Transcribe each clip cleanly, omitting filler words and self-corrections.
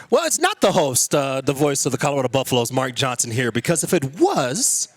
Well, it's not the host, the voice of the Colorado Buffaloes, Mark Johnson here, because if it was,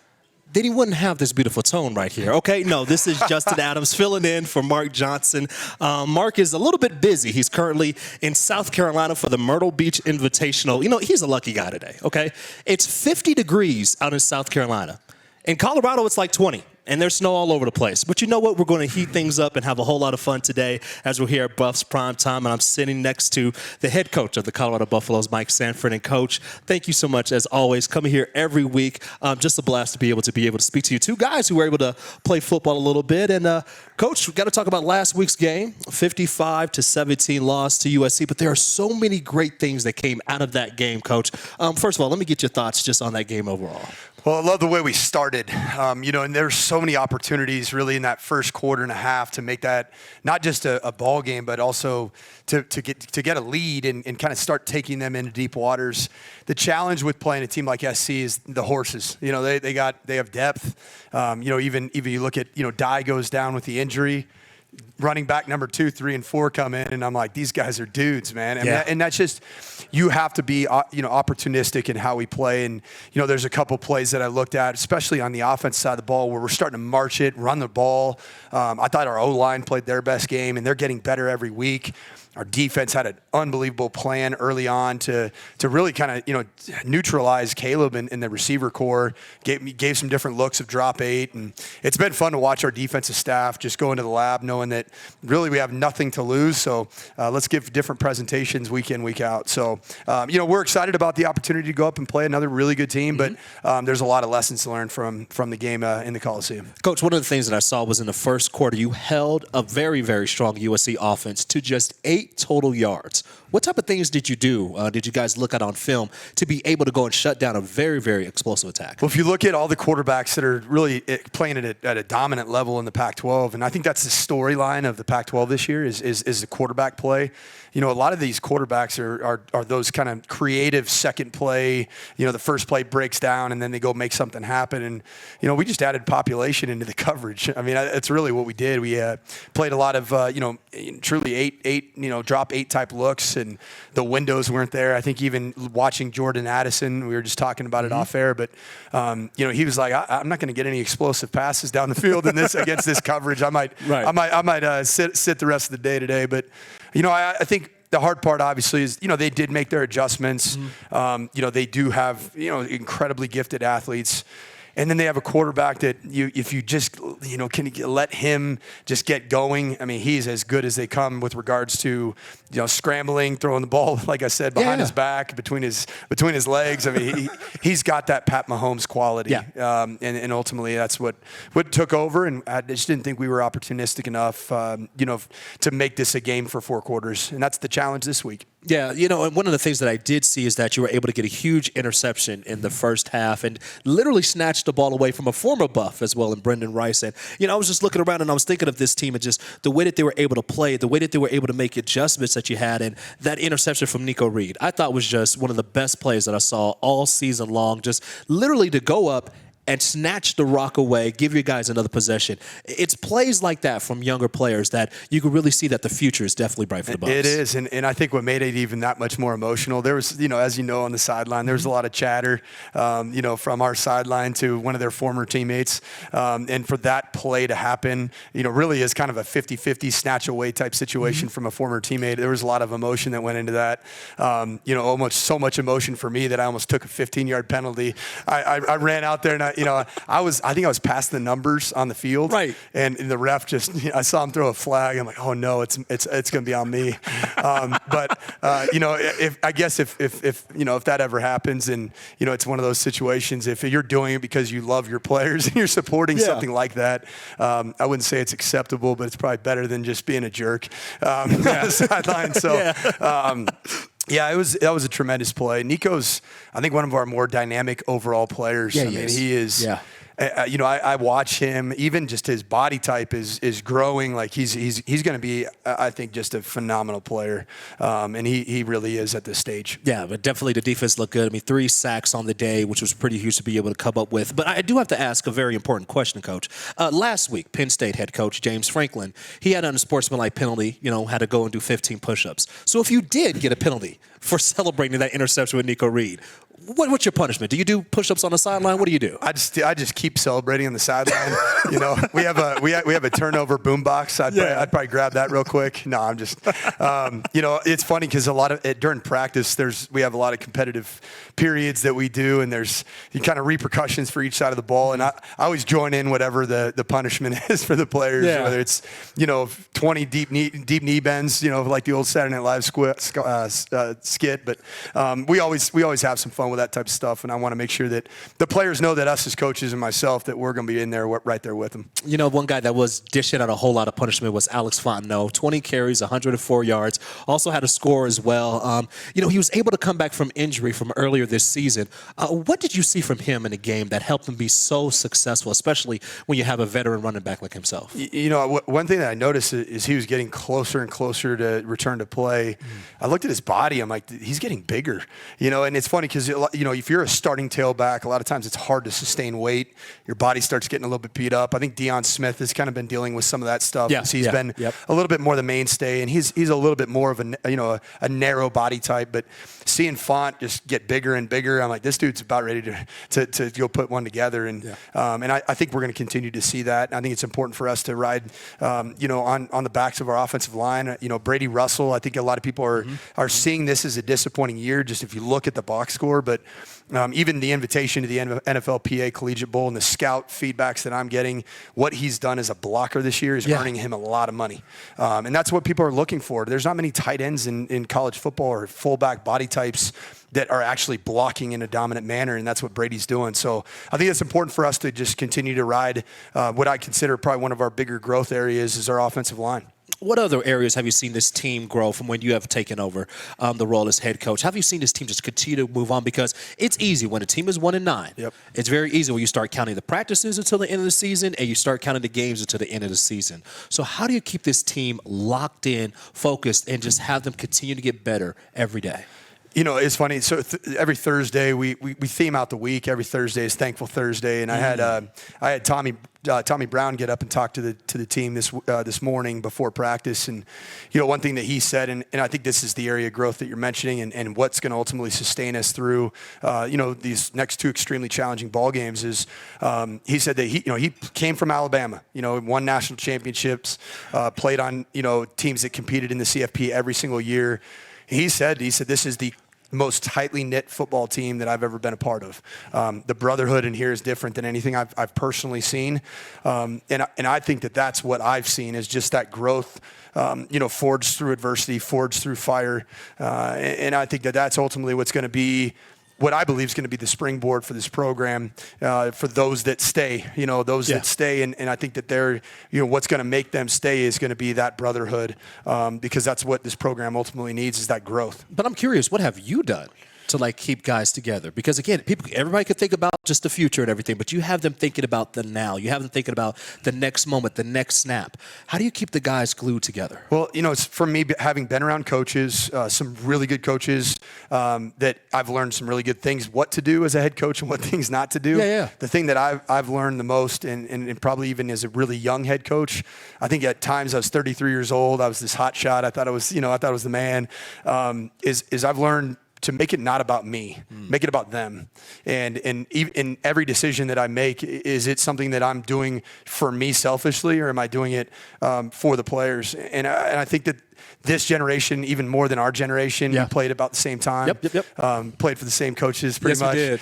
then he wouldn't have this beautiful tone right here. Okay, no, this is Justin Adams filling in for Mark Johnson. Mark is a little bit busy. He's currently in South Carolina for the Myrtle Beach Invitational. You know, he's a lucky guy today, okay? It's 50 degrees out in South Carolina. In Colorado, it's like 20. And there's snow all over the place. But you know what? We're going to heat things up and have a whole lot of fun today as we're here at Buffs Primetime. And I'm sitting next to the head coach of the Colorado Buffaloes, Mike Sanford. And, Coach, thank you so much, as always, coming here every week. Just a blast to be able to speak to you. Two guys who were able to play football a little bit. And, Coach, we've got to talk about last week's game, 55-17 loss to USC. But there are so many great things that came out of that game, Coach. First of all, let me get your thoughts just on that game overall. Well, I love the way we started, and there's so many opportunities really in that first quarter and a half to make that not just a ball game, but also to get a lead and kind of start taking them into deep waters. The challenge with playing a team like SC is the horses. You know, they have depth. Even you look at, Dye goes down with the injury. Running back number 2, 3, and 4 come in, and I'm like, these guys are dudes, man. And that's just, you have to be, opportunistic in how we play. And, there's a couple plays that I looked at, especially on the offense side of the ball, where we're starting to march it, run the ball. I thought our O-line played their best game, and they're getting better every week. Our defense had an unbelievable plan early on to really kind of, neutralize Caleb in the receiver core, gave some different looks of drop 8. And it's been fun to watch our defensive staff just go into the lab knowing that really we have nothing to lose. So let's give different presentations week in, week out. So, we're excited about the opportunity to go up and play another really good team, but there's a lot of lessons to learn from the game in the Coliseum. Coach, one of the things that I saw was in the first quarter, you held a very, very strong USC offense to just 8 total yards. What type of things did you do? Did you guys look at on film to be able to go and shut down a very, very explosive attack? Well, if you look at all the quarterbacks that are really playing at a dominant level in the Pac-12, and I think that's the storyline of the Pac-12 this year is the quarterback play. A lot of these quarterbacks are those kind of creative second play. The first play breaks down and then they go make something happen. And we just added population into the coverage. I mean, that's really what we did. We played a lot of truly eight drop 8 type looks, and the windows weren't there. I think even watching Jordan Addison, we were just talking about it off air, but he was like, I'm not going to get any explosive passes down the field against this coverage. I might sit the rest of the day today. But I think the hard part, obviously, is, they did make their adjustments. They do have, incredibly gifted athletes. And then they have a quarterback that if you just, can let him just get going. I mean, he's as good as they come with regards to, scrambling, throwing the ball, like I said, behind his back, between his legs. I mean, he's got that Pat Mahomes quality. Yeah. And ultimately, that's what took over. And I just didn't think we were opportunistic enough, to make this a game for 4 quarters. And that's the challenge this week. Yeah, and one of the things that I did see is that you were able to get a huge interception in the first half and literally snatched the ball away from a former Buff as well in Brendan Rice. And, I was just looking around and I was thinking of this team and just the way that they were able to play, the way that they were able to make adjustments that you had. And that interception from Nico Reed, I thought was just one of the best plays that I saw all season long, just literally to go up and snatch the rock away, give you guys another possession. It's plays like that from younger players that you can really see that the future is definitely bright for the Buffs. It is, and I think what made it even that much more emotional, there was, as on the sideline, there was a lot of chatter, from our sideline to one of their former teammates, and for that play to happen, really is kind of a 50-50 snatch away type situation from a former teammate. There was a lot of emotion that went into that, almost so much emotion for me that I almost took a 15-yard penalty. I ran out there and I think I was past the numbers on the field, right? And the ref I saw him throw a flag. I'm like, oh no, it's going to be on me. But if that ever happens, and it's one of those situations. If you're doing it because you love your players and you're supporting something like that, I wouldn't say it's acceptable, but it's probably better than just being a jerk on the sideline. So. Yeah, that was a tremendous play. Nico's, I think, one of our more dynamic overall players. Yeah, he is. Yeah. I watch him. Even just his body type is growing. Like he's going to be, I think, just a phenomenal player, and he really is at this stage. Yeah, but definitely the defense looked good. I mean, 3 sacks on the day, which was pretty huge to be able to come up with. But I do have to ask a very important question, Coach. Last week, Penn State head coach James Franklin, he had an unsportsmanlike penalty. Had to go and do 15 push-ups. So if you did get a penalty, for celebrating that interception with Nico Reed. What's your punishment? Do you do push-ups on the sideline? What do you do? I just keep celebrating on the sideline. You know, we have a turnover boombox. I'd probably grab that real quick. No, I'm just, you know, it's funny because during practice we have a lot of competitive periods that we do, and there's kind of repercussions for each side of the ball, and I always join in whatever the punishment is for the players, whether it's 20 deep knee bends, like the old Saturday Night Live skit, but we always have some fun with that type of stuff, and I want to make sure that the players know that us as coaches and myself, that we're going to be in there right there with them. One guy that was dishing out a whole lot of punishment was Alex Fontenot. 20 carries, 104 yards, also had a score as well. He was able to come back from injury from earlier this season. What did you see from him in the game that helped him be so successful, especially when you have a veteran running back like himself? One thing that I noticed is he was getting closer and closer to return to play. I looked at his body. I'm like, he's getting bigger, and it's funny because, if you're a starting tailback, a lot of times it's hard to sustain weight. Your body starts getting a little bit beat up. I think Deion Smith has kind of been dealing with some of that stuff. Yeah, he's been a little bit more the mainstay, and he's a little bit more of a narrow body type. But seeing Font just get bigger and bigger, I'm like, this dude's about ready to go put one together. And I think we're going to continue to see that. I think it's important for us to ride, on the backs of our offensive line. Brady Russell, I think a lot of people are seeing this as a disappointing year, just if you look at the box score. But even the invitation to the NFLPA Collegiate Bowl and the scout feedbacks that I'm getting, what he's done as a blocker this year is earning him a lot of money. And that's what people are looking for. There's not many tight ends in college football or fullback body types that are actually blocking in a dominant manner, and that's what Brady's doing. So I think it's important for us to just continue to ride what I consider probably one of our bigger growth areas is our offensive line. What other areas have you seen this team grow from when you have taken over the role as head coach? Have you seen this team just continue to move on? Because it's easy when a team is 1-9. Yep. It's very easy when you start counting the practices until the end of the season and you start counting the games until the end of the season. So how do you keep this team locked in, focused, and just have them continue to get better every day? It's funny. So every Thursday we theme out the week. Every Thursday is Thankful Thursday, and I had Tommy Brown get up and talk to the team this morning before practice, and one thing that he said, and I think this is the area of growth that you're mentioning, and what's going to ultimately sustain us through these next two extremely challenging ball games is he said that he came from Alabama, won national championships, played on teams that competed in the CFP every single year. He said this is the most tightly knit football team that I've ever been a part of. The brotherhood in here is different than anything I've personally seen, and I think that's what I've seen is just that growth, forged through adversity, forged through fire, and I think that's ultimately what's going to be. What I believe is going to be the springboard for this program, for those that stay, that stay. And I think that they're, what's going to make them stay is going to be that brotherhood, because that's what this program ultimately needs is that growth. But I'm curious, what have you done to keep guys together? Because again, everybody could think about just the future and everything, but you have them thinking about the now. You have them thinking about the next moment, the next snap. How do you keep the guys glued together? Well, it's for me, having been around coaches, some really good coaches, that I've learned some really good things, what to do as a head coach and what things not to do. Yeah. The thing that I've learned the most, and probably even as a really young head coach, I think at times I was 33 years old. I was this hot shot. I thought I was the man, is I've learned to make it not about me, make it about them. And in every decision that I make, is it something that I'm doing for me selfishly, or am I doing it for the players? And I think that this generation, even more than our generation, we played about the same time. Yep. Played for the same coaches pretty much. We did.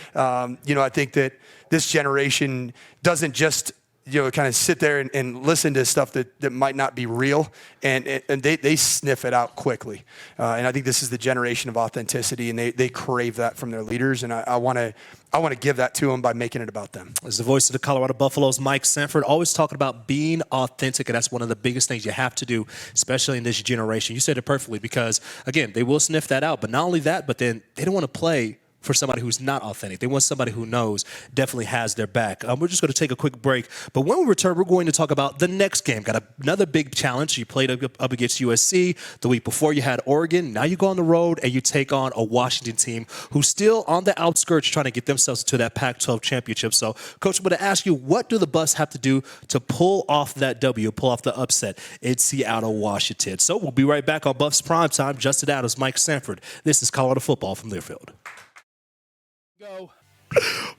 I think that this generation doesn't just kind of sit there and listen to stuff that might not be real, and they sniff it out quickly. And I think this is the generation of authenticity, and they crave that from their leaders, and I want to give that to them by making it about them. As the voice of the Colorado Buffaloes, Mike Sanford, always talking about being authentic, and that's one of the biggest things you have to do, especially in this generation. You said it perfectly, because, again, they will sniff that out, but not only that, but then they don't want to play for somebody who's not authentic. They want somebody who knows, definitely has their back. We're just going to take a quick break. But when we return, we're going to talk about the next game. Got another big challenge. You played up against USC. The week before you had Oregon. Now you go on the road and you take on a Washington team who's still on the outskirts trying to get themselves to that Pac-12 championship. So, Coach, I'm going to ask you, what do the Buffs have to do to pull off that W, pull off the upset in Seattle, Washington? So we'll be right back on Buffs Primetime. Justin Adams, Mike Sanford. This is Colorado Football from Learfield. Go.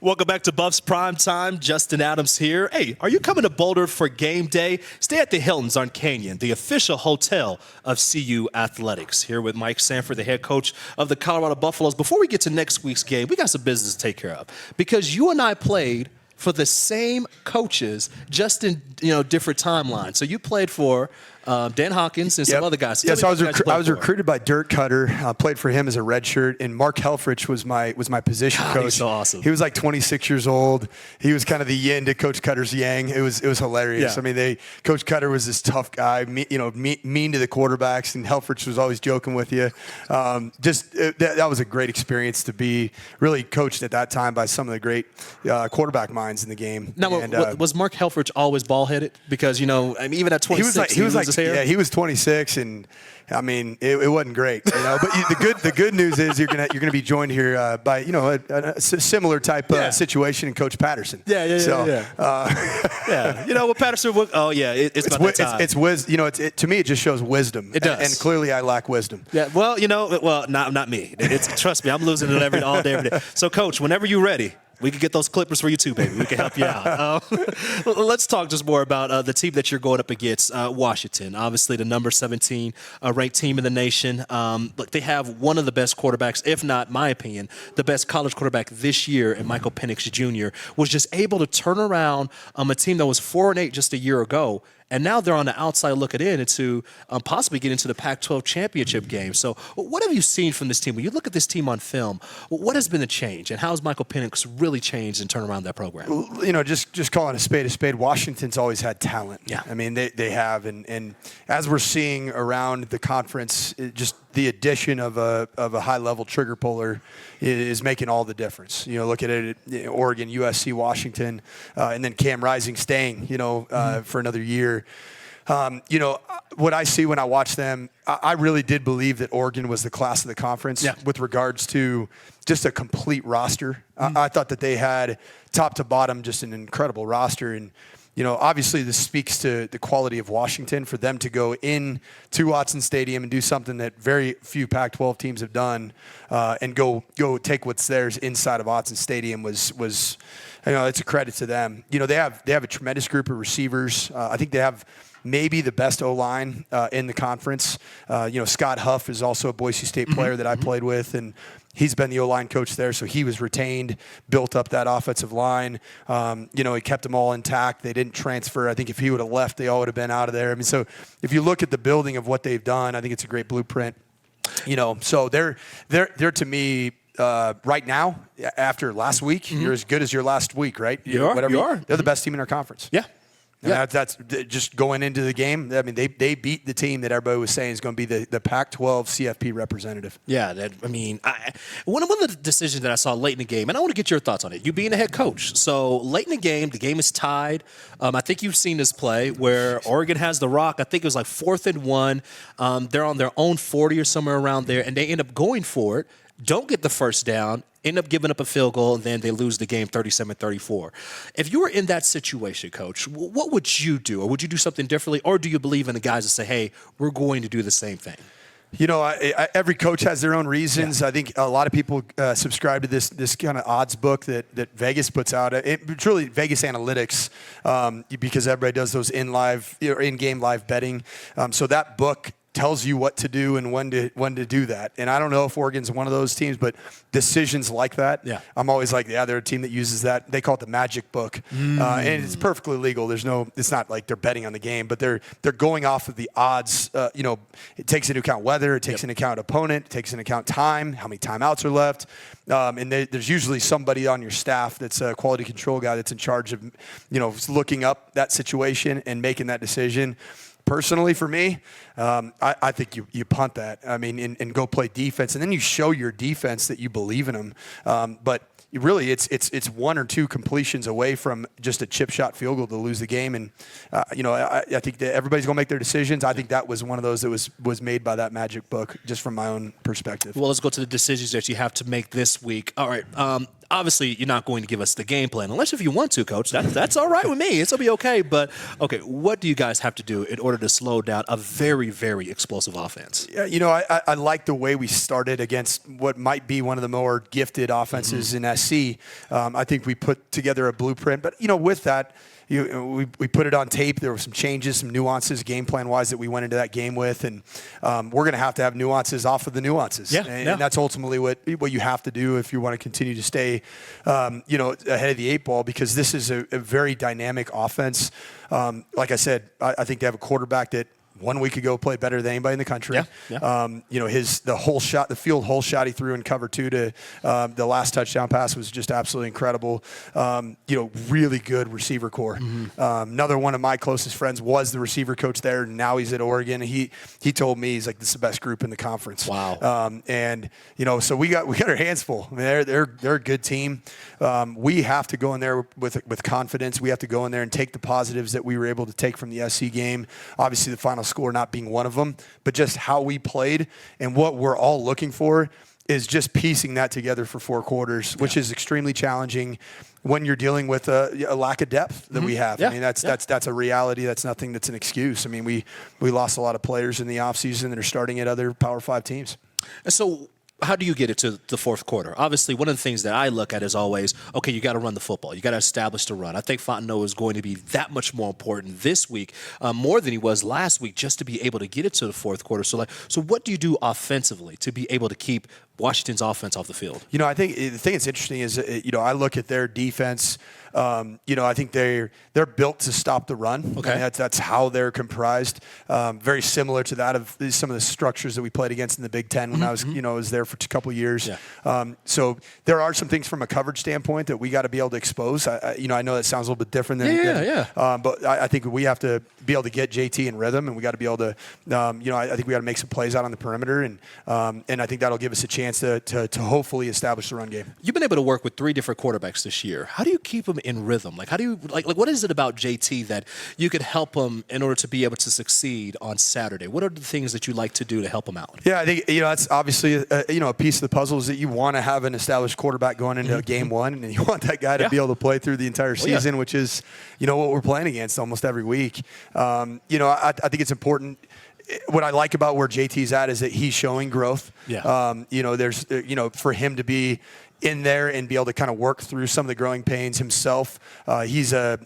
Welcome back to Buffs Primetime. Justin Adams here. Hey, are you coming to Boulder for game day? Stay at the Hilton's on Canyon, the official hotel of CU Athletics. Here with Mike Sanford, the head coach of the Colorado Buffaloes. Before we get to next week's game, we got some business to take care of because you and I played for the same coaches, just in different timelines. So you played for Dan Hawkins and some other guys. Yes, I was recruited by Dirk Cutter. Played for him as a redshirt, and Mark Helfrich was my position coach. He's so awesome. He was like 26 years old. He was kind of the yin to Coach Cutter's yang. It was hilarious. Yeah. I mean, Coach Cutter was this tough guy, mean to the quarterbacks, and Helfrich was always joking with you. That was a great experience to be really coached at that time by some of the great quarterback minds in the game. Now, was Mark Helfrich always ball-headed? Because even at 26, he was like his hair. Yeah, he was 26, and I mean, it wasn't great, But the good news is you're gonna be joined here by a similar type situation in Coach Patterson. Yeah. Patterson. It's about that time. It's to me it just shows wisdom. It does, and clearly I lack wisdom. Yeah. Well, not me. Trust me, I'm losing it all day, every day. So, Coach, whenever you're ready, we can get those clippers for you too, baby. We can help you out. Let's talk just more about the team that you're going up against, Washington. Obviously, the number 17 ranked team in the nation. Look, they have one of the best quarterbacks, if not, my opinion, the best college quarterback this year, and Michael Penix Jr. was just able to turn around a team that was 4-8 just a year ago. And now they're on the outside looking in into possibly get into the Pac-12 championship game. So what have you seen from this team? When you look at this team on film, what has been the change? And how has Michael Penix really changed and turned around that program? Just calling a spade, Washington's always had talent. Yeah. I mean, they have. And as we're seeing around the conference, just the addition of a high-level trigger puller is making all the difference. Look at it, Oregon, USC, Washington, and then Cam Rising staying, for another year. What I see when I watch them, I really did believe that Oregon was the class of the conference with regards to just a complete roster. I thought that they had top to bottom just an incredible roster. And, obviously this speaks to the quality of Washington for them to go in to Watson Stadium and do something that very few Pac-12 teams have done, and go take what's theirs inside of Watson Stadium was it's a credit to them. They have a tremendous group of receivers. I think they have maybe the best O-line in the conference. Scott Huff is also a Boise State player that I played with, and he's been the O-line coach there, so he was retained, built up that offensive line. He kept them all intact. They didn't transfer. I think if he would have left, they all would have been out of there. I mean, so if you look at the building of what they've done, I think it's a great blueprint. So they're to me, right now, after last week, you're as good as your last week, right? You are. They're the best team in our conference. Yeah. And that's just going into the game. I mean, they beat the team that everybody was saying is going to be the Pac-12 CFP representative. Yeah, one of the decisions that I saw late in the game, and I want to get your thoughts on it. You being a head coach, so late in the game is tied. I think you've seen this play where Oregon has the rock. I think it was like 4th and 1. They're on their own 40 or somewhere around there, and they end up going for it. Don't get the first down, end up giving up a field goal, and then they lose the game 37-34. If you were in that situation, Coach, what would you do? Or would you do something differently? Or do you believe in the guys that say, hey, we're going to do the same thing? Every coach has their own reasons. Yeah. I think a lot of people subscribe to this kind of odds book that Vegas puts out. It's really Vegas Analytics, because everybody does those in-game live betting. So that book tells you what to do and when to do that. And I don't know if Oregon's one of those teams, but decisions like that, I'm always like, they're a team that uses that. They call it the magic book. And it's perfectly legal. It's not like they're betting on the game, but they're going off of the odds. It takes into account weather, it takes into account opponent, it takes into account time, how many timeouts are left. And there's usually somebody on your staff that's a quality control guy that's in charge of, looking up that situation and making that decision. personally, for me, I think you punt that. I mean, and go play defense, and then you show your defense that you believe in them. But really, it's one or two completions away from just a chip shot field goal to lose the game. And I think that everybody's gonna make their decisions. I think that was one of those that was made by that magic book, just from my own perspective. Well, let's go to the decisions that you have to make this week. All right. Obviously, you're not going to give us the game plan, unless if you want to, Coach. That's all right with me. It'll be okay. But, okay, what do you guys have to do in order to slow down a very, very explosive offense? Yeah, I like the way we started against what might be one of the more gifted offenses in SC. I think we put together a blueprint. But, with that, we put it on tape. There were some changes, some nuances, game plan-wise, that we went into that game with. And we're going to have nuances off of the nuances. And that's ultimately what you have to do if you want to continue to stay ahead of the eight ball, because this is a very dynamic offense. Like I said, I think they have a quarterback that 1 week ago played better than anybody in the country. The field hole shot he threw in cover 2 to the last touchdown pass was just absolutely incredible. Really good receiver core. Another one of my closest friends was the receiver coach there, and now he's at Oregon. He told me, he's like, this is the best group in the conference. Wow. So we got our hands full. I mean, they're a good team. We have to go in there with confidence. We have to go in there and take the positives that we were able to take from the SC game. Obviously, the final score not being one of them, but just how we played, and what we're all looking for is just piecing that together for 4 quarters, which is extremely challenging when you're dealing with a lack of depth that we have. I mean, that's a reality. That's nothing that's an excuse. I mean, we lost a lot of players in the offseason that are starting at other Power 5 teams. So how do you get it to the fourth quarter? Obviously, one of the things that I look at is always, okay, you got to run the football. You got to establish the run. I think Fontenot is going to be that much more important this week, more than he was last week, just to be able to get it to the fourth quarter. So what do you do offensively to be able to keep Washington's offense off the field? I think the thing that's interesting is, I look at their defense. I think they're built to stop the run. Okay. I mean, that's how they're comprised. Very similar to that of some of the structures that we played against in the Big Ten when I was there for a couple of years. Yeah. So there are some things from a coverage standpoint that we got to be able to expose. I know that sounds a little bit different than but I think we have to be able to get JT in rhythm, and we got to be able to, I think we got to make some plays out on the perimeter, and I think that'll give us a chance to hopefully establish the run game. You've been able to work with 3 different quarterbacks this year. How do you keep them in rhythm? Like, how do you what is it about JT that you could help him in order to be able to succeed on Saturday? What are the things that you like to do to help him out? Yeah, I think that's obviously a piece of the puzzle is that you want to have an established quarterback going into game one, and you want that guy to be able to play through the entire season, which is what we're playing against almost every week. I think it's important. What I like about where JT's at is that he's showing growth. Yeah. There's for him to be in there and be able to kind of work through some of the growing pains himself. He's a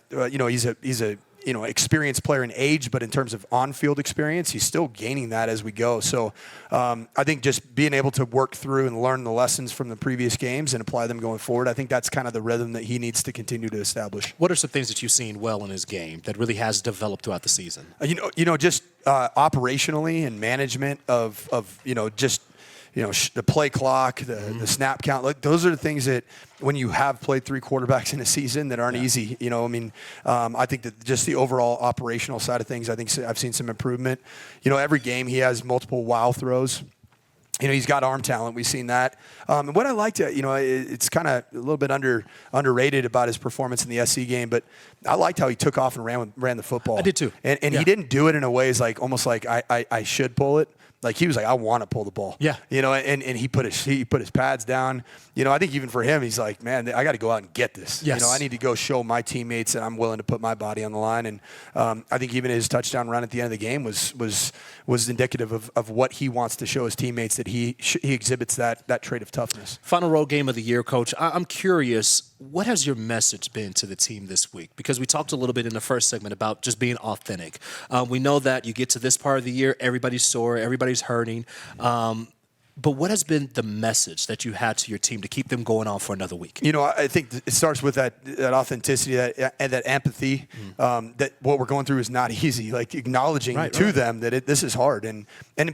experienced player in age, but in terms of on-field experience, he's still gaining that as we go. So I think just being able to work through and learn the lessons from the previous games and apply them going forward, I think that's kind of the rhythm that he needs to continue to establish. What are some things that you've seen well in his game that really has developed throughout the season? Just operationally and management of the play clock, the snap count. Like, those are the things that when you have played 3 quarterbacks in a season that aren't easy. I think that just the overall operational side of things, I think I've seen some improvement. Every game he has multiple wow throws. He's got arm talent. We've seen that. And what I liked, it's kind of a little bit underrated about his performance in the SC game, but I liked how he took off and ran the football. I did too. And he didn't do it in a way almost like I should pull it. Like, he was like, I want to pull the ball. Yeah. And he put his pads down. I think even for him, he's like, man, I got to go out and get this. Yes. I need to go show my teammates that I'm willing to put my body on the line. And I think even his touchdown run at the end of the game was indicative of what he wants to show his teammates, that he exhibits that trait of toughness. Final road game of the year, Coach. I'm curious, what has your message been to the team this week? Because we talked a little bit in the first segment about just being authentic. We know that you get to this part of the year, everybody's sore, everybody's hurting. But what has been the message that you had to your team to keep them going on for another week? You know, I think it starts with that authenticity and that empathy. That what we're going through is not easy. Like acknowledging to them that this is hard, and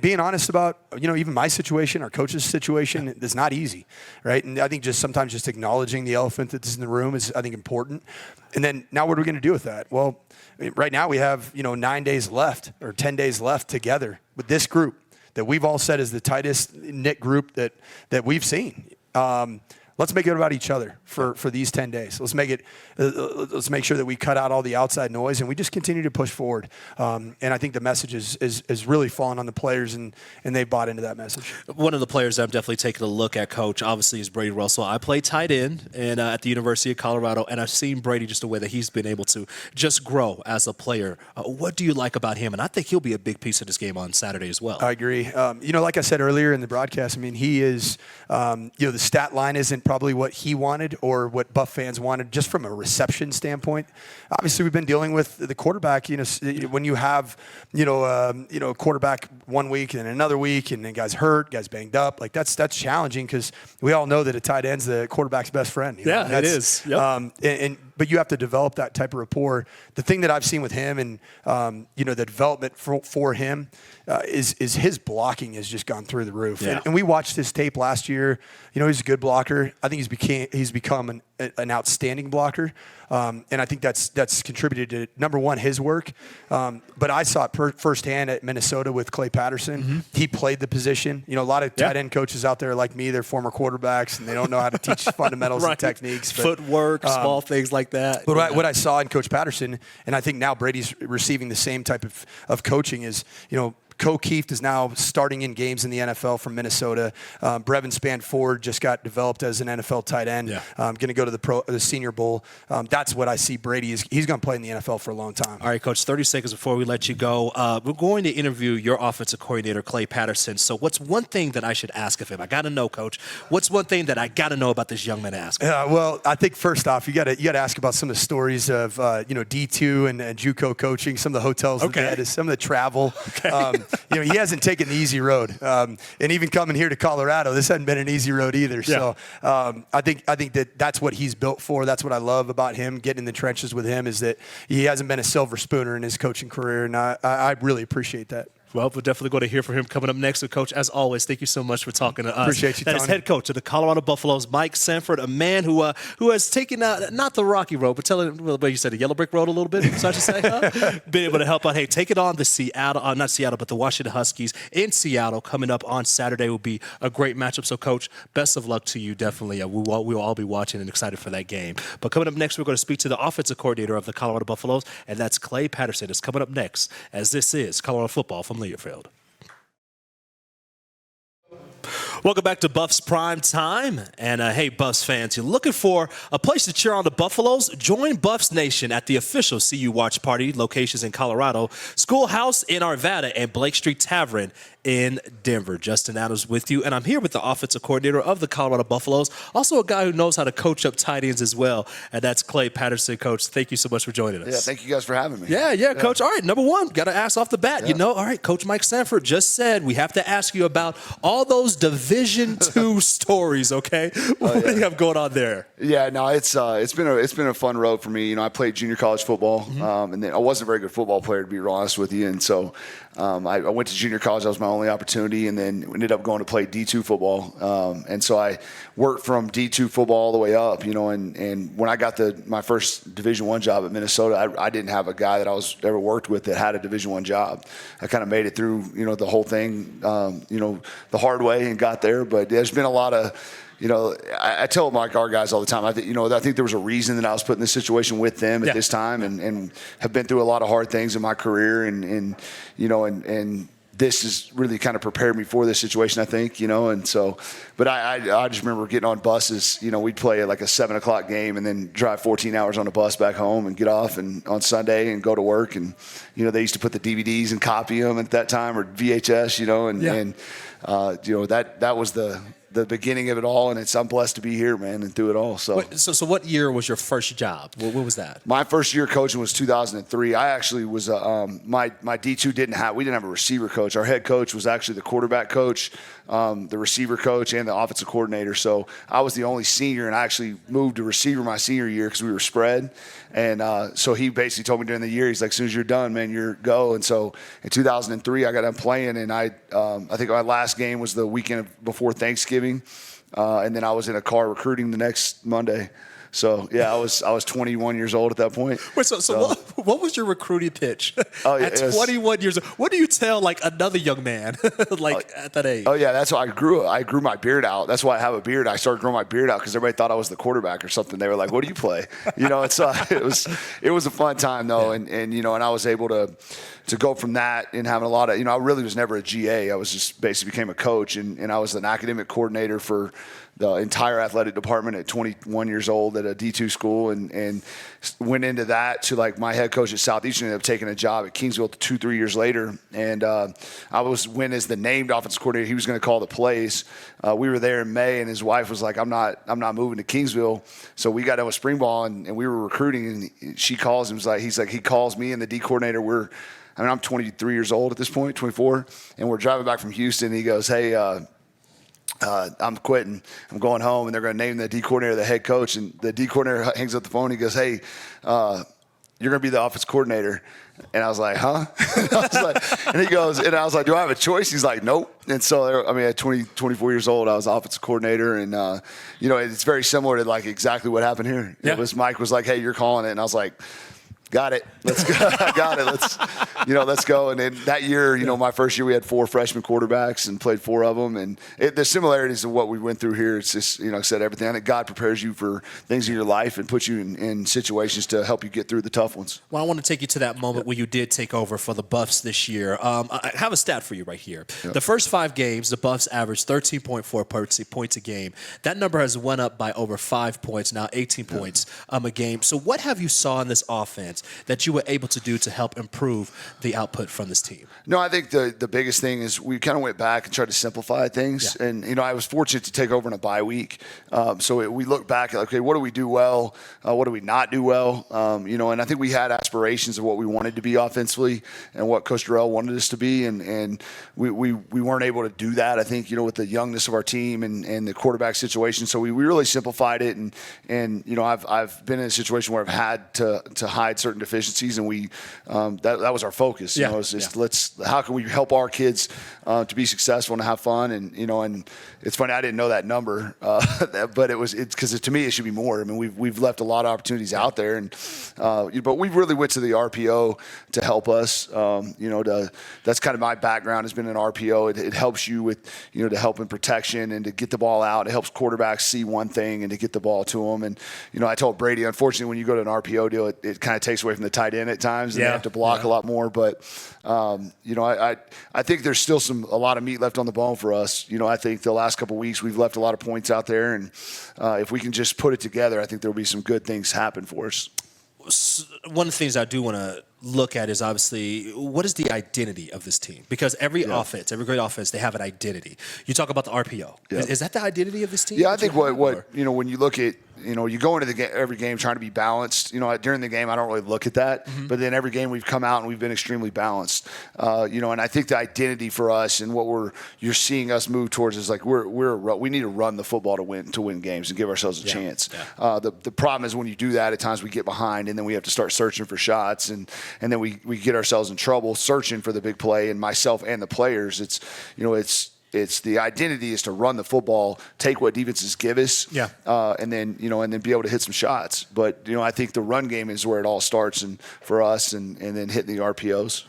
being honest about even my situation, our coach's situation, it's not easy, right? And I think just sometimes just acknowledging the elephant that's in the room is I think important. And then now what are we going to do with that? Well, right now we have 9 days left or 10 days left together with this group that we've all said is the tightest knit group that we've seen. Let's make it about each other for these 10 days. Let's make sure that we cut out all the outside noise and we just continue to push forward. And I think the message is really falling on the players, and they bought into that message. One of the players that I'm definitely taking a look at, Coach, obviously is Brady Russell. I played tight end at the University of Colorado, and I've seen Brady just the way that he's been able to just grow as a player. What do you like about him? And I think he'll be a big piece of this game on Saturday as well. I agree. Like I said earlier in the broadcast, I mean, he is, the stat line isn't probably what he wanted or what Buff fans wanted just from a reception standpoint. Obviously, we've been dealing with the quarterback. When you have, a quarterback one week and another week, and then guys hurt, guys banged up, like that's challenging because we all know that a tight end's the quarterback's best friend. Yeah, it is. Yep. But you have to develop that type of rapport. The thing that I've seen with him and, the development for him is his blocking has just gone through the roof. Yeah. And we watched his tape last year. He's a good blocker. I think he's become an outstanding blocker. And I think that's contributed to, number one, his work. But I saw it firsthand at Minnesota with Clay Patterson. Mm-hmm. He played the position. A lot of tight end coaches out there like me, they're former quarterbacks, and they don't know how to teach fundamentals and techniques. But, footwork, small things like that. But what I saw in Coach Patterson, and I think now Brady's receiving the same type of coaching is, Co Keefe is now starting in games in the NFL from Minnesota. Brevin Spanford just got developed as an NFL tight end. Yeah. Going to go to the Senior Bowl. That's what I see Brady is. He's going to play in the NFL for a long time. All right, Coach, 30 seconds before we let you go. We're going to interview your offensive coordinator, Clay Patterson. So what's one thing that I should ask of him? I got to know, Coach. What's one thing that I got to know about this young man to ask him? Well, I think first off, you got to ask about some of the stories of D2 and JUCO coaching, some of the hotels, some of the travel. Okay. He hasn't taken the easy road, and even coming here to Colorado, this hasn't been an easy road either. Yeah. So I think that's what he's built for. That's what I love about him. Getting in the trenches with him is that he hasn't been a silver spooner in his coaching career, and I really appreciate that. Well, we're definitely going to hear from him coming up next. So, Coach, as always, thank you so much for talking to us. Appreciate you, Tony. That is head coach of the Colorado Buffaloes, Mike Sanford, a man who has taken not the rocky road, but you said the yellow brick road a little bit, so I should say, huh? Been able to help out. Hey, take it on the the Washington Huskies in Seattle coming up on Saturday will be a great matchup. So, Coach, best of luck to you. Definitely, we will all be watching and excited for that game. But coming up next, we're going to speak to the offensive coordinator of the Colorado Buffaloes, and that's Clay Patterson. It's coming up next, as this is Colorado football from Learfield. Welcome back to Buffs Prime Time. And hey, Buffs fans, you're looking for a place to cheer on the Buffaloes? Join Buffs Nation at the official CU Watch Party locations in Colorado, Schoolhouse in Arvada, and Blake Street Tavern in Denver. Justin Adams with you, and I'm here with the offensive coordinator of the Colorado Buffaloes, also a guy who knows how to coach up tight ends as well, and that's Clay Patterson. Coach, thank you so much for joining us. Yeah, thank you guys for having me. Yeah, Coach. All right, number one, got to ask off the bat. Yeah. All right, Coach Mike Sanford just said we have to ask you about all those Division II stories. Okay, what do you have going on there? Yeah, no, it's been a fun road for me. I played junior college football, and then I wasn't a very good football player, to be real honest with you, and so. I went to junior college. That was my only opportunity, and then ended up going to play D2 football. And so I worked from D2 football all the way up, and when I got my first Division I job at Minnesota, I didn't have a guy that I was ever worked with that had a Division I job. I kind of made it through, the whole thing, the hard way and got there. But there's been a lot of I tell our guys all the time. I think there was a reason that I was put in this situation with them at this time, and have been through a lot of hard things in my career, and this has really kind of prepared me for this situation, I think, and so. But I just remember getting on buses. We'd play like a 7:00 game, and then drive 14 hours on a bus back home, and get off and on Sunday and go to work, and they used to put the DVDs and copy them at that time, or VHS, that was the beginning of it all, and I'm blessed to be here, man, and through it all. So, so what year was your first job? What was that? My first year coaching was 2003. I actually was my D2 we didn't have a receiver coach. Our head coach was actually the quarterback coach. the receiver coach, and the offensive coordinator. So I was the only senior, and I actually moved to receiver my senior year because we were spread. And so he basically told me during the year, he's like, as soon as you're done, man, you're go. And so in 2003, I got done playing, and I think my last game was the weekend before Thanksgiving. And then I was in a car recruiting the next Monday. So yeah, I was 21 years old at that point. Wait, so what was your recruiting pitch at 21 years old? What do you tell like another young man at that age? Oh yeah, that's why I grew my beard out. That's why I have a beard. I started growing my beard out because everybody thought I was the quarterback or something. They were like, "What do you play?" It's it was a fun time though, and I was able to go from that and having a lot of I really was never a GA. I was just basically became a coach, and I was an academic coordinator for the entire athletic department at 21 years old at a D2 school, and went into that to like my head coach at Southeastern ended up taking a job at Kingsville 2-3 years later, and I went as the named offensive coordinator. He was going to call the plays. We were there in May, and his wife was like, I'm not moving to Kingsville. So we got done with spring ball, and we were recruiting, and she calls him. He calls me and the D coordinator. I'm 23 years old at this point, 24, and we're driving back from Houston. And he goes, "Hey, I'm quitting. I'm going home, and they're going to name the D coordinator the head coach." And the D coordinator hangs up the phone. He goes, "Hey, you're going to be the offense coordinator." And I was like, "Huh?" And he goes, and I was like, "Do I have a choice?" He's like, "Nope." And so, at 24 years old, I was offensive coordinator, and it's very similar to like exactly what happened here. Yeah. Mike was like, "Hey, you're calling it," and I was like, "Got it. Let's go. I got it. Let's go." And then that year, my first year, we had 4 freshman quarterbacks and played 4 of them. And the similarities of what we went through here, it's just, like I said, everything. I think God prepares you for things in your life and puts you in situations to help you get through the tough ones. Well, I want to take you to that moment where you did take over for the Buffs this year. I have a stat for you right here. Yep. The first 5 games, the Buffs averaged 13.4 points a game. That number has went up by over 5 points, now 18 points a game. So what have you saw in this offense that you were able to do to help improve the output from this team? No, I think the biggest thing is we kind of went back and tried to simplify things. Yeah. And, I was fortunate to take over in a bye week. So we look back at, okay, what do we do well? What do we not do well? And I think we had aspirations of what we wanted to be offensively and what Coach Durrell wanted us to be. And we weren't able to do that, I think, with the youngness of our team and the quarterback situation. So we really simplified it. And I've been in a situation where I've had to hide certain deficiencies, and that was our focus. How can we help our kids to be successful and have fun? And it's funny, I didn't know that number, but it's because to me it should be more. I mean, we've left a lot of opportunities out there, but we really went to the RPO to help us. That's kind of my background has been in RPO. It helps you with to help in protection and to get the ball out. It helps quarterbacks see one thing and to get the ball to them. And I told Brady, unfortunately, when you go to an RPO deal, it kind of takes away from the tight end at times, and they have to block a lot more. But I think there's still a lot of meat left on the bone for us. I think the last couple of weeks we've left a lot of points out there, and if we can just put it together, I think there'll be some good things happen for us. One of the things I do want to look at is obviously what is the identity of this team? Because every offense, every great offense, they have an identity. You talk about the RPO. Yeah. Is that the identity of this team? Yeah, I think what when you look at you go into every game trying to be balanced. During the game, I don't really look at that. Mm-hmm. But then every game we've come out and we've been extremely balanced. And I think the identity for us and what you're seeing us move towards is like we need to run the football to win games and give ourselves a chance. Yeah. The problem is when you do that, at times we get behind and then we have to start searching for shots and then we get ourselves in trouble searching for the big play. And myself and the players, it's the identity is to run the football, take what defenses give us, and then be able to hit some shots. But I think the run game is where it all starts, and for us, and then hitting the RPOs.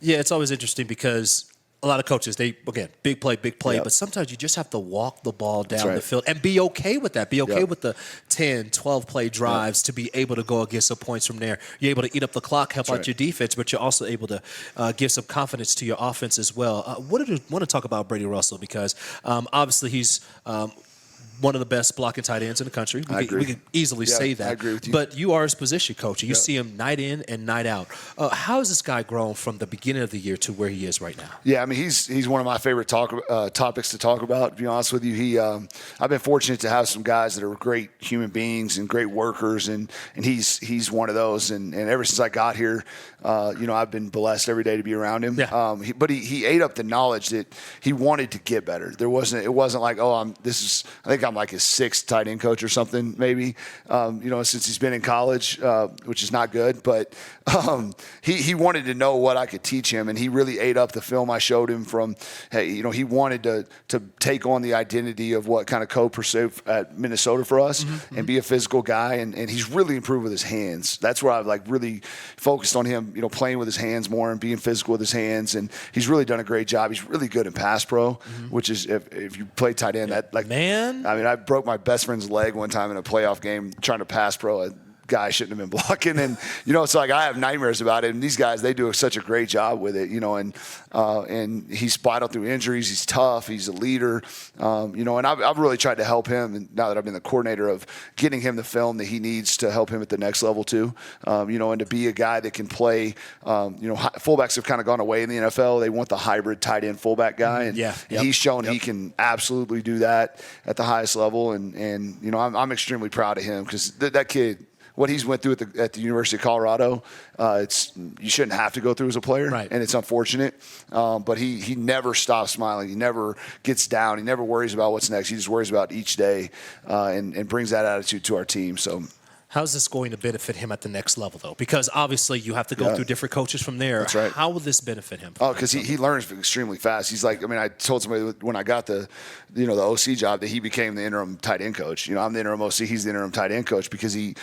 It's always interesting because a lot of coaches, big play, but sometimes you just have to walk the ball down the field and be okay with that. Be okay with the 10, 12 play drives to be able to go get some points from there. You're able to eat up the clock, help out your defense, but you're also able to give some confidence to your offense as well. What did you want to talk about Brady Russell? Because obviously he's one of the best blocking tight ends in the country. We can easily say that. I agree with you. But you are his position coach. You see him night in and night out. How has this guy grown from the beginning of the year to where he is right now? Yeah, I mean, he's one of my favorite topics to talk about, to be honest with you. I've been fortunate to have some guys that are great human beings and great workers, and he's one of those. And ever since I got here, I've been blessed every day to be around him. Yeah. But he ate up the knowledge that he wanted to get better. It wasn't like, I think I'm like his sixth tight end coach or something, maybe, since he's been in college, which is not good. But he wanted to know what I could teach him, and he really ate up the film I showed him from, hey, he wanted to take on the identity of what kind of coach pursued at Minnesota for us and be a physical guy. And he's really improved with his hands. That's where I've really focused on him, playing with his hands more and being physical with his hands. And he's really done a great job. He's really good in pass pro, which is, if you play tight end, I broke my best friend's leg one time in a playoff game trying to pass pro. A guy shouldn't have been blocking, and it's like I have nightmares about it. And these guys, they do such a great job with it, and he's battled through injuries. He's tough. He's a leader, and I've really tried to help him. And now that I've been the coordinator, of getting him the film that he needs to help him at the next level too, and to be a guy that can play. Fullbacks have kind of gone away in the NFL. They want the hybrid tight end fullback guy, and he's shown he can absolutely do that at the highest level. And I'm extremely proud of him, because that kid, what he's went through at the University of Colorado, you shouldn't have to go through as a player, and it's unfortunate. But he never stops smiling. He never gets down. He never worries about what's next. He just worries about each day, and brings that attitude to our team. So. How's this going to benefit him at the next level, though? Because obviously you have to go through different coaches from there. That's right. How will this benefit him? Because he learns extremely fast. He's like, I told somebody when I got the OC job that he became the interim tight end coach. I'm the interim OC. He's the interim tight end coach, because he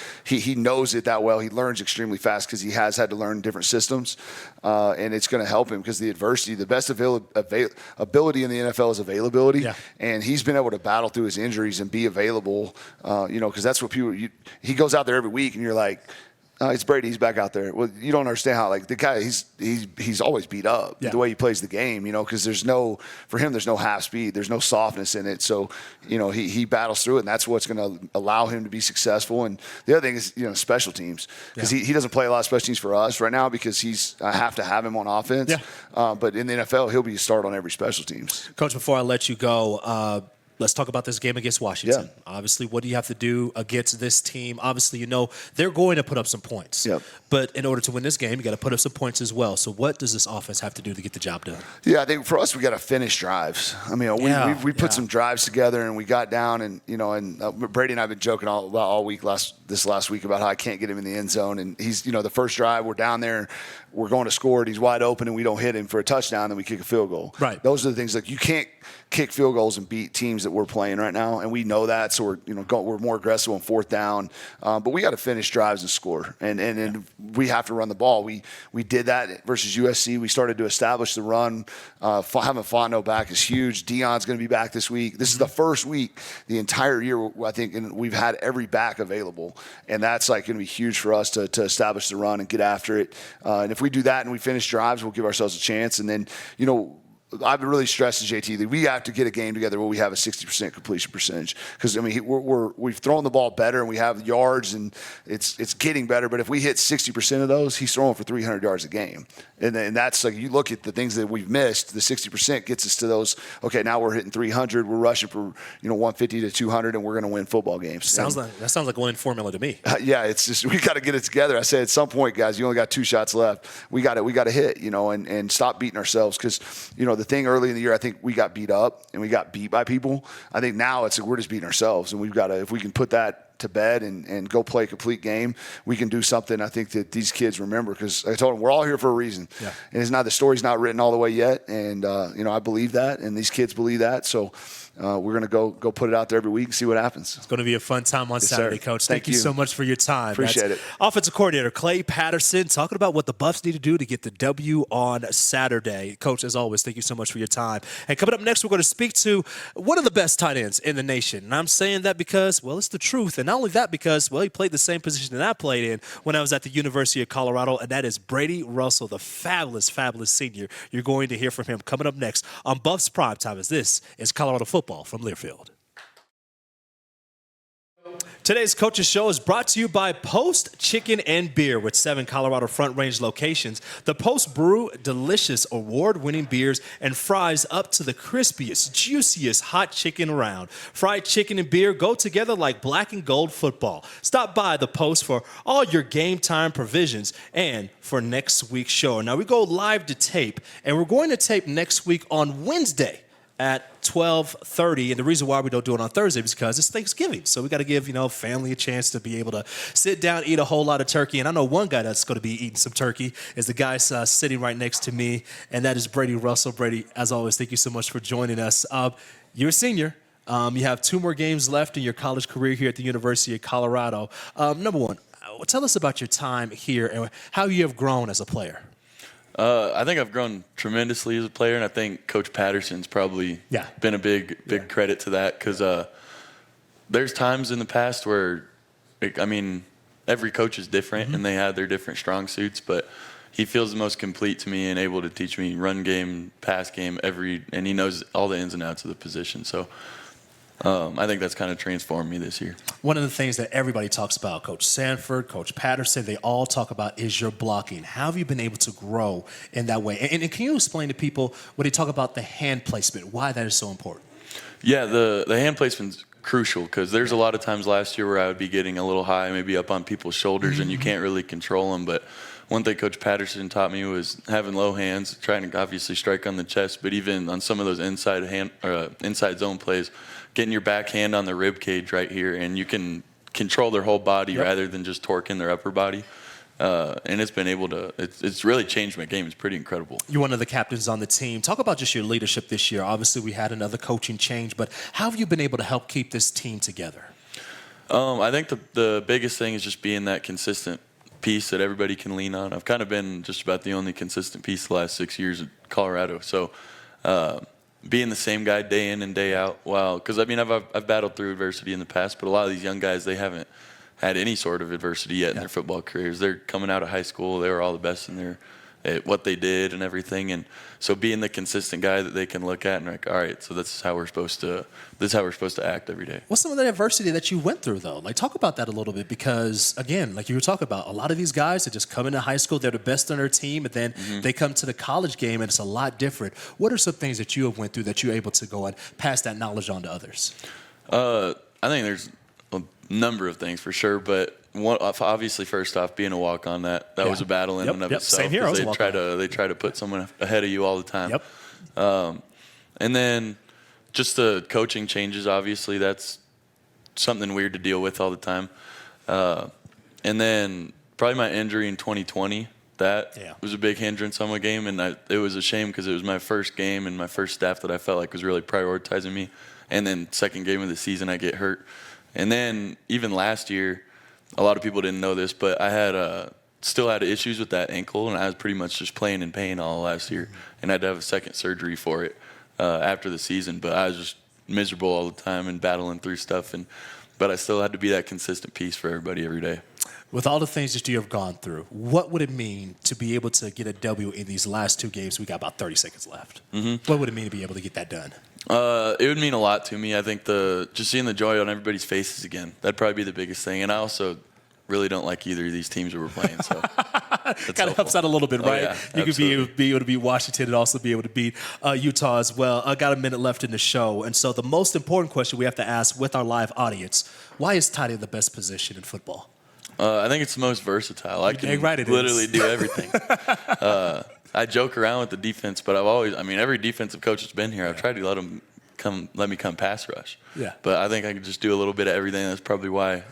knows it that well. He learns extremely fast because he has had to learn different systems, and it's going to help him, because the adversity, the best ability in the NFL is availability, and he's been able to battle through his injuries and be available. Because that's what he goes out there every week, and you're like, it's Brady. He's back out there. Well, you don't understand how the guy he's always beat up the way he plays the game. Because there's no half speed. There's no softness in it. So he battles through it, and that's what's going to allow him to be successful. And the other thing is special teams, because he doesn't play a lot of special teams for us right now, because I have to have him on offense. Yeah. But in the NFL, he'll be a start on every special teams. Coach, before I let you go. Let's talk about this game against Washington. Yeah. Obviously, what do you have to do against this team? Obviously, they're going to put up some points. Yep. But in order to win this game, you got to put up some points as well. So what does this offense have to do to get the job done? Yeah, I think for us, we got to finish drives. We put some drives together, and we got down, and Brady and I have been joking all week this last week about how I can't get him in the end zone. And he's the first drive, we're down there, we're going to score, and he's wide open, and we don't hit him for a touchdown, then we kick a field goal. Right. Those are the things, you can't kick field goals and beat teams that we're playing right now, and we know that. So we're more aggressive on fourth down, but we got to finish drives and score, and we have to run the ball. We did that versus USC. We started to establish the run. Having Fontenot back is huge. Deion's going to be back this week. This is the first week the entire year, I think, and we've had every back available, and that's going to be huge for us to establish the run and get after it. And if we do that and we finish drives, we'll give ourselves a chance. And then I've been really stressing JT that we have to get a game together where we have a 60% completion percentage, because we've thrown the ball better and we have yards and it's getting better. But if we hit 60% of those, he's throwing for 300 yards a game, and that's you look at the things that we've missed. The 60% gets us to those. Okay, now we're hitting 300. We're rushing for 150 to 200, and we're going to win football games. That sounds like a winning formula to me. Yeah, it's just we got to get it together. I said at some point, guys, you only got 2 shots left. We got to hit, and stop beating ourselves, because the thing early in the year, I think we got beat up and we got beat by people. I think now we're just beating ourselves, and we've got to, if we can put that to bed and go play a complete game, we can do something. I think that these kids remember, because I told them we're all here for a reason. Yeah. And the story's not written all the way yet, and I believe that, and these kids believe that. So we're going to go put it out there every week and see what happens. It's going to be a fun time on Saturday, sir. Coach. Thank you so much for your time. Appreciate it. Offensive coordinator Clay Patterson talking about what the Buffs need to do to get the W on Saturday. Coach, as always, thank you so much for your time. And coming up next, we're going to speak to one of the best tight ends in the nation. And I'm saying that because, well, it's the truth. And not only that, because, well, he played the same position that I played in when I was at the University of Colorado, and that is Brady Russell, the fabulous, fabulous senior. You're going to hear from him coming up next on Buffs Primetime, as this is Colorado football from Learfield. Today's Coaches Show is brought to you by Post Chicken and Beer with 7 Colorado Front Range locations. The Post brew delicious award-winning beers and fries up to the crispiest, juiciest hot chicken around. Fried chicken and beer go together like black and gold football. Stop by the Post for all your game time provisions and for next week's show. Now we go live to tape, and we're going to tape next week on Wednesday at 12:30, and the reason why we don't do it on Thursday is because it's Thanksgiving. So we got to give, family a chance to be able to sit down, eat a whole lot of turkey. And I know one guy that's going to be eating some turkey is the guy sitting right next to me, and that is Brady Russell. Brady, as always, thank you so much for joining us. You're a senior. You have 2 more games left in your college career here at the University of Colorado. Number one, tell us about your time here and how you have grown as a player. I think I've grown tremendously as a player, and I think Coach Patterson's probably been a big credit to that, because there's times in the past where, every coach is different and they have their different strong suits, but he feels the most complete to me and able to teach me run game, pass game, and he knows all the ins and outs of the position. So I think that's kind of transformed me this year. One of the things that everybody talks about, Coach Sanford, Coach Patterson, they all talk about is your blocking. How have you been able to grow in that way? And can you explain to people when they talk about the hand placement, why that is so important? Yeah, the hand placement's crucial, because there's a lot of times last year where I would be getting a little high, maybe up on people's shoulders, and you can't really control them. But one thing Coach Patterson taught me was having low hands, trying to obviously strike on the chest, but even on some of those inside zone plays, getting your backhand on the rib cage right here, and you can control their whole body rather than just torquing their upper body. And it's really changed my game. It's pretty incredible. You're one of the captains on the team. Talk about just your leadership this year. Obviously, we had another coaching change, but how have you been able to help keep this team together? I think the biggest thing is just being that consistent piece that everybody can lean on. I've kind of been just about the only consistent piece the last 6 years at Colorado. So being the same guy day in and day out, because I've battled through adversity in the past, but a lot of these young guys, they haven't had any sort of adversity yet in their football careers. They're coming out of high school, they were all the best at what they did and everything, and so being the consistent guy that they can look at and like, all right, so this is how we're supposed to act every day. What's some of the adversity that you went through, though? Like, talk about that a little bit, because again, like you were talking about, a lot of these guys that just come into high school, they're the best on their team, and then they come to the college game and it's a lot different. What are some things that you have went through that you're able to go and pass that knowledge on to others? I think there's a number of things for sure, but obviously, first off, being a walk-on, that was a battle in and of itself. Same here. They try to put someone ahead of you all the time. And then just the coaching changes. Obviously, that's something weird to deal with all the time. And then probably my injury in 2020. That was a big hindrance on my game, and it was a shame because it was my first game and my first staff that I felt like was really prioritizing me. And then second game of the season, I get hurt. And then even last year, a lot of people didn't know this, but I still had issues with that ankle, and I was pretty much just playing in pain all last year, and I had to have a second surgery for it after the season. But I was just miserable all the time and battling through stuff, but I still had to be that consistent piece for everybody every day. With all the things that you have gone through, what would it mean to be able to get a W in these last 2 games? We got about 30 seconds left. What would it mean to be able to get that done? It would mean a lot to me. I think just seeing the joy on everybody's faces again, that'd probably be the biggest thing. And I also really don't like either of these teams that we're playing, so kind of helps out a little bit, right? Yeah, you could be able to beat Washington and also be able to beat Utah as well. I got a minute left in the show, and so the most important question we have to ask with our live audience: why is tight end the best position in football? I think it's the most versatile. I can literally do everything. I joke around with the defense, but every defensive coach that's been here, I've tried to let me come pass rush. Yeah. But I think I can just do a little bit of everything. That's probably why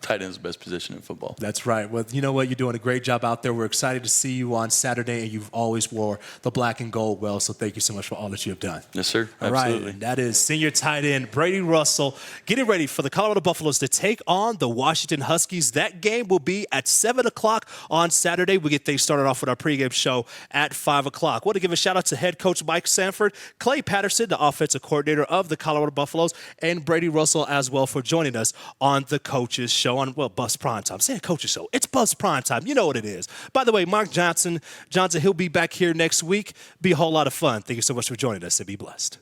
tight end is the best position in football. That's right. Well, you know what? You're doing a great job out there. We're excited to see you on Saturday, and you've always wore the black and gold well, so thank you so much for all that you have done. Yes, sir. All Absolutely. right. That is senior tight end Brady Russell getting ready for the Colorado Buffaloes to take on the Washington Huskies. That game will be at 7 o'clock on Saturday. We get things started off with our pregame show at 5 o'clock. I want to give a shout-out to head coach Mike Sanford, Clay Patterson, the offensive coordinator of the Colorado Buffaloes, and Brady Russell as well for joining us on the Coaches Show on, Buffs Primetime. I'm saying Coaches Show. It's Buffs Primetime. You know what it is. By the way, Mark Johnson, he'll be back here next week. Be a whole lot of fun. Thank you so much for joining us, and be blessed.